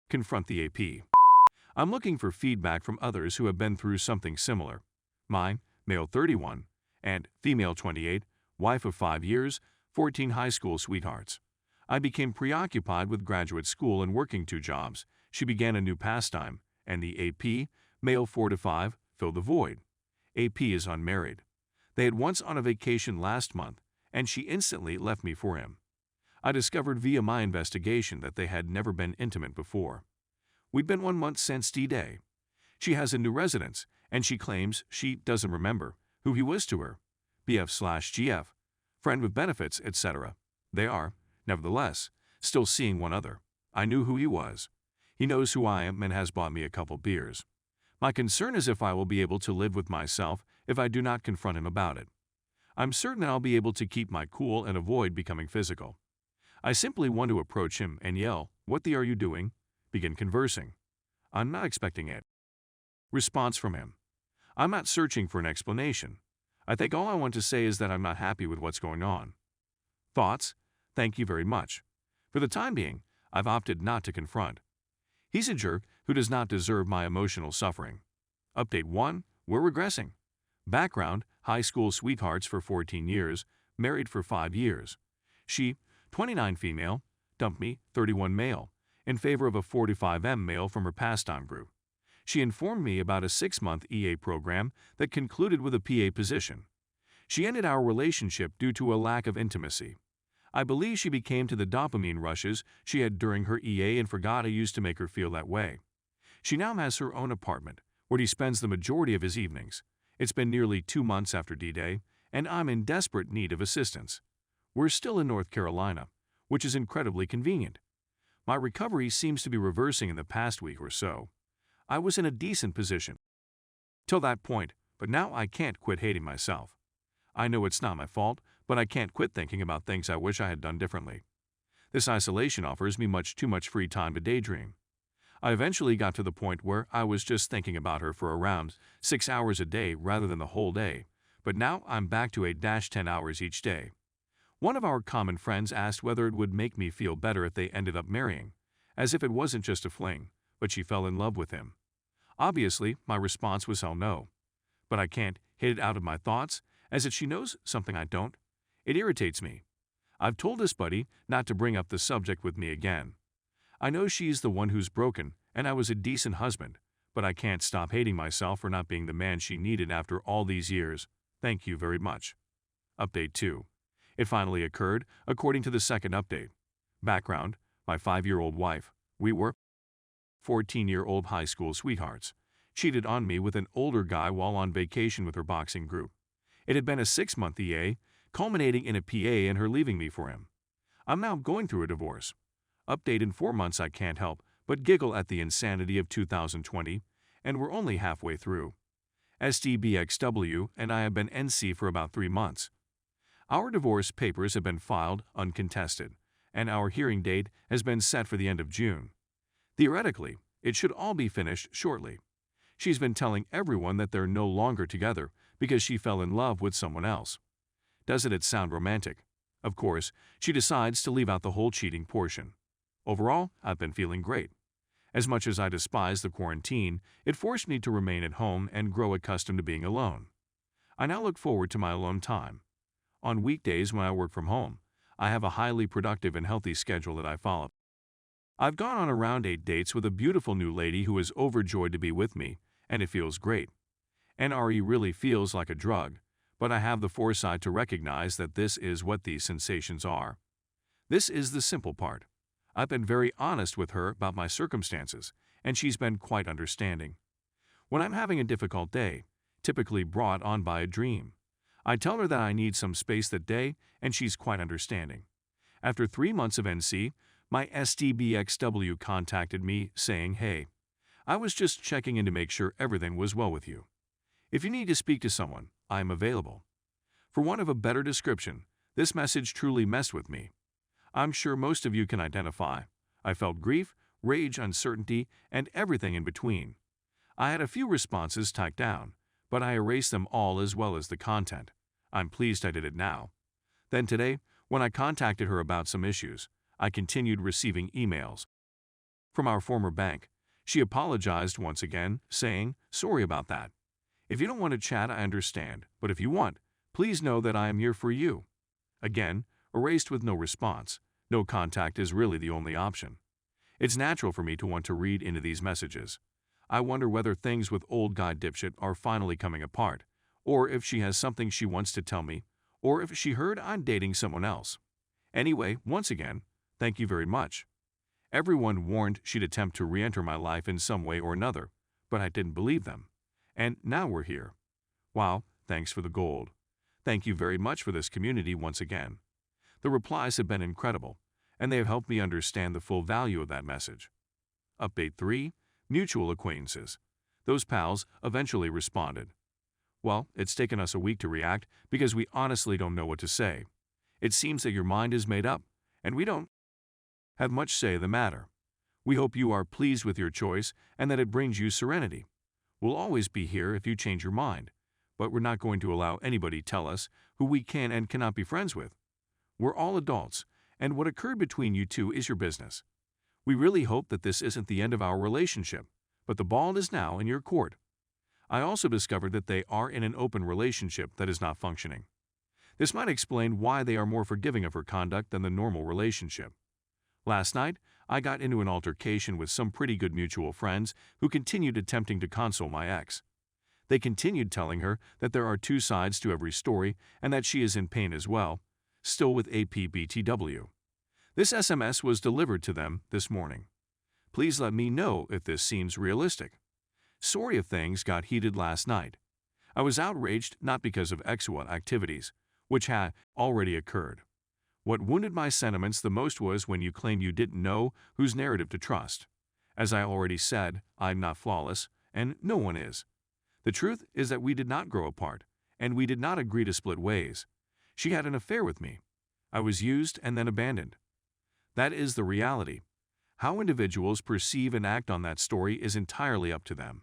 Confront the AP. I'm looking for feedback from others who have been through something similar. Mine, male 31, and female 28, wife of 5 years, 14 high school sweethearts. I became preoccupied with graduate school and working 2 jobs. She began a new pastime, and the AP, male 4 to 5, filled the void. AP is unmarried. They had once on a vacation last month, and she instantly left me for him. I discovered via my investigation that they had never been intimate before. We'd been 1 month since D-Day. She has a new residence, and she claims she doesn't remember who he was to her. BF/GF, friend with benefits, etc. They are, nevertheless, still seeing one other. I knew who he was. He knows who I am and has bought me a couple beers. My concern is if I will be able to live with myself if I do not confront him about it. I'm certain I'll be able to keep my cool and avoid becoming physical. I simply want to approach him and yell, "What the are you doing?" Begin conversing. I'm not expecting it. Response from him. I'm not searching for an explanation. I think all I want to say is that I'm not happy with what's going on. Thoughts? Thank you very much. For the time being, I've opted not to confront. He's a jerk who does not deserve my emotional suffering. Update 1. We're regressing. Background: high school sweethearts for 14 years, married for 5 years. She, 29 female, dumped me, 31 male, in favor of a 45M male from her pastime group. She informed me about a 6-month EA program that concluded with a PA position. She ended our relationship due to a lack of intimacy. I believe she became to the dopamine rushes she had during her EA and forgot I used to make her feel that way. She now has her own apartment, where he spends the majority of his evenings. It's been nearly 2 months after D-Day, and I'm in desperate need of assistance. We're still in North Carolina, which is incredibly convenient. My recovery seems to be reversing in the past week or so. I was in a decent position till that point, but now I can't quit hating myself. I know it's not my fault, but I can't quit thinking about things I wish I had done differently. This isolation offers me much too much free time to daydream. I eventually got to the point where I was just thinking about her for around 6 hours a day rather than the whole day, but now I'm back to 8-10 hours each day. One of our common friends asked whether it would make me feel better if they ended up marrying, as if it wasn't just a fling, but she fell in love with him. Obviously, my response was hell no. But I can't hit it out of my thoughts, as if she knows something I don't. It irritates me. I've told this buddy not to bring up the subject with me again. I know she's the one who's broken, and I was a decent husband, but I can't stop hating myself for not being the man she needed after all these years. Thank you very much. Update 2. It finally occurred, according to the second update. Background: my 5-year-old wife. We were 14-year-old high school sweethearts. Cheated on me with an older guy while on vacation with her boxing group. It had been a 6-month EA, culminating in a PA and her leaving me for him. I'm now going through a divorce. Update: in 4 months I can't help but giggle at the insanity of 2020, and we're only halfway through. SDBXW and I have been NC for about 3 months. Our divorce papers have been filed uncontested, and our hearing date has been set for the end of June. Theoretically, it should all be finished shortly. She's been telling everyone that they're no longer together because she fell in love with someone else. Doesn't it sound romantic? Of course, she decides to leave out the whole cheating portion. Overall, I've been feeling great. As much as I despise the quarantine, it forced me to remain at home and grow accustomed to being alone. I now look forward to my alone time. On weekdays when I work from home, I have a highly productive and healthy schedule that I follow. I've gone on around 8 dates with a beautiful new lady who is overjoyed to be with me, and it feels great. NRE really feels like a drug, but I have the foresight to recognize that this is what these sensations are. This is the simple part. I've been very honest with her about my circumstances, and she's been quite understanding. When I'm having a difficult day, typically brought on by a dream, I tell her that I need some space that day, and she's quite understanding. After 3 months of NC, my SDBXW contacted me saying, "Hey, I was just checking in to make sure everything was well with you. If you need to speak to someone, I am available." For want of a better description, this message truly messed with me. I'm sure most of you can identify. I felt grief, rage, uncertainty, and everything in between. I had a few responses typed down, but I erased them all as well as the content. I'm pleased I did it now. Then today, when I contacted her about some issues, I continued receiving emails from our former bank. She apologized once again, saying, "Sorry about that. If you don't want to chat, I understand, but if you want, please know that I am here for you." Again, erased with no response. No contact is really the only option. It's natural for me to want to read into these messages. I wonder whether things with old guy dipshit are finally coming apart, or if she has something she wants to tell me, or if she heard I'm dating someone else. Anyway, once again, thank you very much. Everyone warned she'd attempt to re-enter my life in some way or another, but I didn't believe them. And now we're here. Wow, thanks for the gold. Thank you very much for this community once again. The replies have been incredible, and they have helped me understand the full value of that message. Update 3. Mutual acquaintances. Those pals eventually responded. Well, it's taken us a week to react because we honestly don't know what to say. It seems that your mind is made up, and we don't have much say in the matter. We hope you are pleased with your choice and that it brings you serenity. We'll always be here if you change your mind, but we're not going to allow anybody tell us who we can and cannot be friends with. We're all adults, and what occurred between you two is your business. We really hope that this isn't the end of our relationship, but the ball is now in your court. I also discovered that they are in an open relationship that is not functioning. This might explain why they are more forgiving of her conduct than the normal relationship. Last night, I got into an altercation with some pretty good mutual friends who continued attempting to console my ex. They continued telling her that there are two sides to every story and that she is in pain as well, still with APBTW. This SMS was delivered to them this morning. Please let me know if this seems realistic. Sorry if things got heated last night. I was outraged not because of XWA activities, which had already occurred. What wounded my sentiments the most was when you claimed you didn't know whose narrative to trust. As I already said, I'm not flawless, and no one is. The truth is that we did not grow apart, and we did not agree to split ways. She had an affair with me. I was used and then abandoned. That is the reality. How individuals perceive and act on that story is entirely up to them.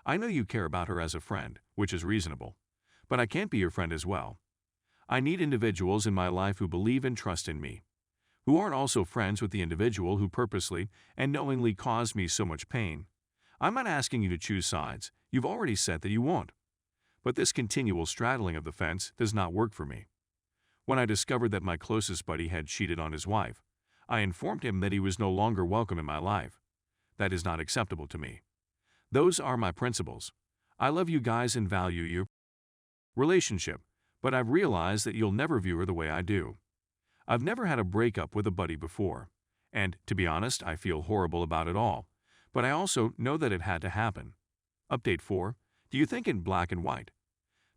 I know you care about her as a friend, which is reasonable, but I can't be your friend as well. I need individuals in my life who believe and trust in me, who aren't also friends with the individual who purposely and knowingly caused me so much pain. I'm not asking you to choose sides. You've already said that you won't. But this continual straddling of the fence does not work for me. When I discovered that my closest buddy had cheated on his wife, I informed him that he was no longer welcome in my life. That is not acceptable to me. Those are my principles. I love you guys and value your relationship, but I've realized that you'll never view her the way I do. I've never had a breakup with a buddy before, and to be honest, I feel horrible about it all, but I also know that it had to happen. Update 4. Do you think in black and white?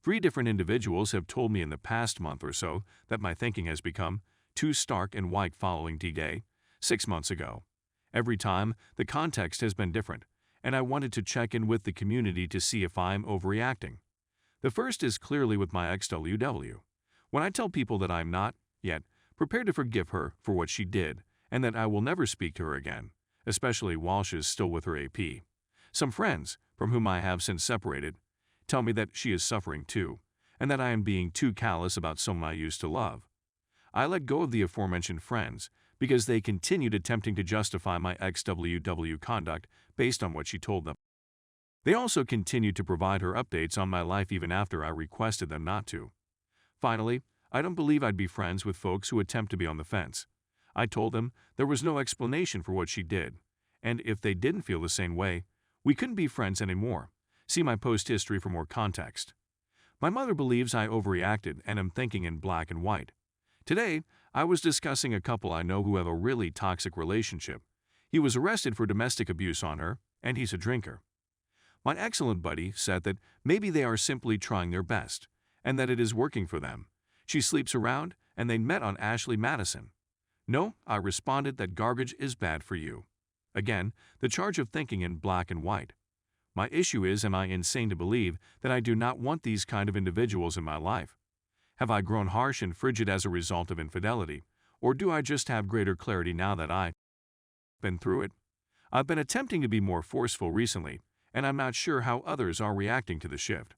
3 different individuals have told me in the past month or so that my thinking has become too stark and white following D-Day 6 months ago. Every time, the context has been different, and I wanted to check in with the community to see if I'm overreacting. The first is clearly with my ex-WW. When I tell people that I'm not, yet, prepared to forgive her for what she did, and that I will never speak to her again, especially while she's still with her AP. Some friends, from whom I have since separated, tell me that she is suffering too, and that I am being too callous about someone I used to love. I let go of the aforementioned friends because they continued attempting to justify my ex-WW conduct based on what she told them. They also continued to provide her updates on my life even after I requested them not to. Finally, I don't believe I'd be friends with folks who attempt to be on the fence. I told them there was no explanation for what she did, and if they didn't feel the same way, we couldn't be friends anymore. See my post history for more context. My mother believes I overreacted and am thinking in black and white. Today, I was discussing a couple I know who have a really toxic relationship. He was arrested for domestic abuse on her, and he's a drinker. My excellent buddy said that maybe they are simply trying their best, and that it is working for them. She sleeps around, and they met on Ashley Madison. No, I responded that garbage is bad for you. Again, the charge of thinking in black and white. My issue is, am I insane to believe that I do not want these kind of individuals in my life? Have I grown harsh and frigid as a result of infidelity, or do I just have greater clarity now that I've been through it? I've been attempting to be more forceful recently, and I'm not sure how others are reacting to the shift.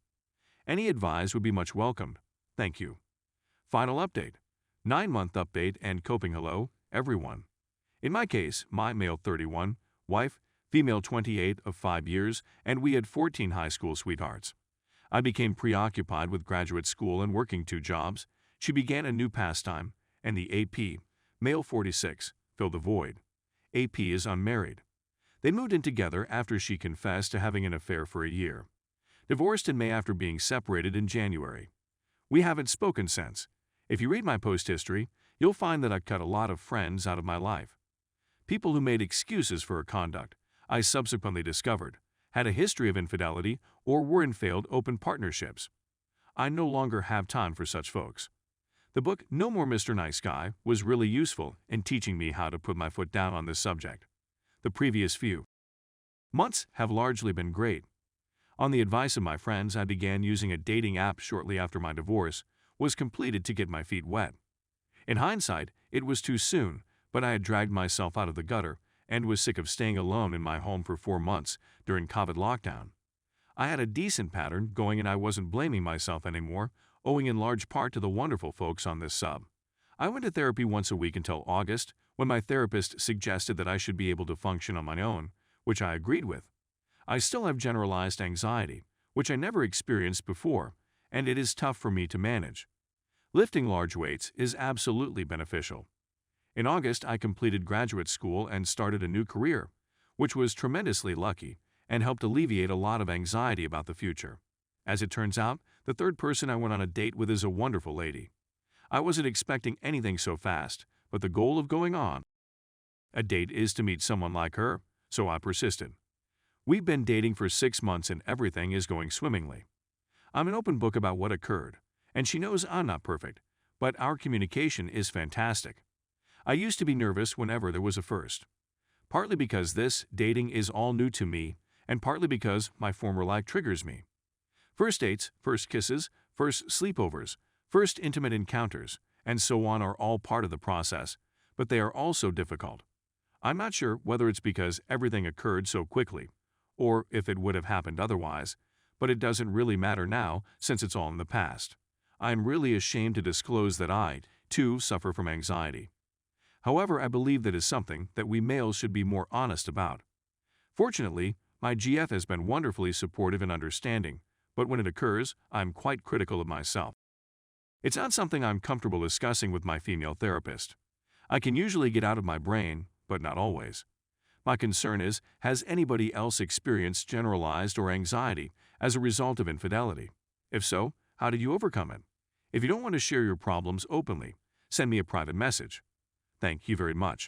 Any advice would be much welcomed. Thank you. Final update. 9-month update and coping hello, everyone. In my case, my male 31, Wife, female 28 of 5 years, and we had 14 high school sweethearts. I became preoccupied with graduate school and working 2 jobs. She began a new pastime, and the AP, male 46, filled the void. AP is unmarried. They moved in together after she confessed to having an affair for a year. Divorced in May after being separated in January. We haven't spoken since. If you read my post history, you'll find that I cut a lot of friends out of my life. People who made excuses for her conduct, I subsequently discovered, had a history of infidelity or were in failed open partnerships. I no longer have time for such folks. The book No More Mr. Nice Guy was really useful in teaching me how to put my foot down on this subject. The previous few months have largely been great. On the advice of my friends, I began using a dating app shortly after my divorce was completed to get my feet wet. In hindsight, it was too soon, but I had dragged myself out of the gutter and was sick of staying alone in my home for 4 months during COVID lockdown. I had a decent pattern going and I wasn't blaming myself anymore, owing in large part to the wonderful folks on this sub. I went to therapy once a week until August, when my therapist suggested that I should be able to function on my own, which I agreed with. I still have generalized anxiety, which I never experienced before, and it is tough for me to manage. Lifting large weights is absolutely beneficial. In August, I completed graduate school and started a new career, which was tremendously lucky and helped alleviate a lot of anxiety about the future. As it turns out, the third person I went on a date with is a wonderful lady. I wasn't expecting anything so fast, but the goal of going on a date is to meet someone like her, so I persisted. We've been dating for 6 months and everything is going swimmingly. I'm an open book about what occurred, and she knows I'm not perfect, but our communication is fantastic. I used to be nervous whenever there was a first. Partly because this dating is all new to me, and partly because my former life triggers me. First dates, first kisses, first sleepovers, first intimate encounters, and so on are all part of the process, but they are also difficult. I'm not sure whether it's because everything occurred so quickly, or if it would have happened otherwise, but it doesn't really matter now since it's all in the past. I'm really ashamed to disclose that I, too, suffer from anxiety. However, I believe that is something that we males should be more honest about. Fortunately, my GF has been wonderfully supportive and understanding, but when it occurs, I'm quite critical of myself. It's not something I'm comfortable discussing with my female therapist. I can usually get out of my brain, but not always. My concern is, has anybody else experienced generalized or anxiety as a result of infidelity? If so, how did you overcome it? If you don't want to share your problems openly, send me a private message. Thank you very much.